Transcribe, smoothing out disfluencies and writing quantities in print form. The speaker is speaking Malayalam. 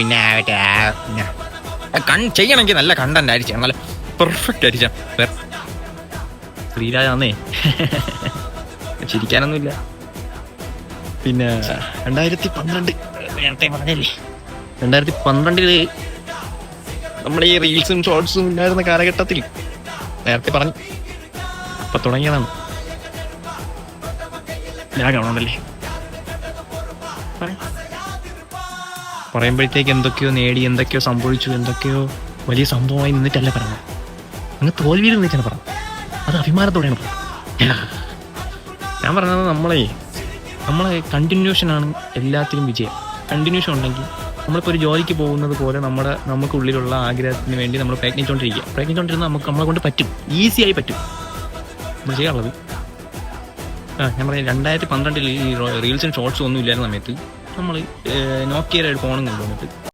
പിന്നെ ചെയ്യണമെങ്കിൽ നല്ല കണ്ടന്റ് ആയിരിക്കണം, നല്ല പെർഫെക്റ്റ് ആയിരിക്കാം. ശ്രീരാജാന്നേ ചിരിക്കാനൊന്നുമില്ല. പിന്നെ 2012 നേരത്തെ പറഞ്ഞല്ലേ, 2012 നമ്മുടെ ഈ റീൽസും ഷോർട്സും ഇല്ലായിരുന്ന കാലഘട്ടത്തിൽ നേരത്തെ പറഞ്ഞു അപ്പൊ തുടങ്ങിയതാണ്. ലാഗാവണമല്ലേ പറയുമ്പോഴത്തേക്ക് എന്തൊക്കെയോ നേടി, എന്തൊക്കെയോ സംഭവിച്ചു, എന്തൊക്കെയോ വലിയ സംഭവമായി നിന്നിട്ടല്ല പറഞ്ഞത്, അങ്ങ് തോൽവിയിൽ നിന്നിട്ടാണ് പറഞ്ഞത്. അത് അഭിമാനത്തോടെയാണ് പറഞ്ഞത്. ഞാൻ പറഞ്ഞത് നമ്മളെ കണ്ടിന്യൂഷനാണ് എല്ലാത്തിലും വിജയം. കണ്ടിന്യൂഷൻ ഉണ്ടെങ്കിൽ നമ്മളിപ്പോൾ ഒരു ജോലിക്ക് പോകുന്നത് പോലെ നമുക്കുള്ളിലുള്ള ആഗ്രഹത്തിന് വേണ്ടി നമ്മൾ പ്രയത്നിച്ചുകൊണ്ടിരുന്നാൽ നമ്മളെ കൊണ്ട് പറ്റും, ഈസിയായി പറ്റും നമ്മൾ ചെയ്യാനുള്ളത്. ഞാൻ പറയാം 2012 ഈ റീൽസും ഷോർട്സും ഒന്നും ഇല്ലായിരുന്ന സമയത്ത് നമ്മൾ നോക്കിയയുടെ ഒരു ഫോണും കൊണ്ടുവന്നിട്ട്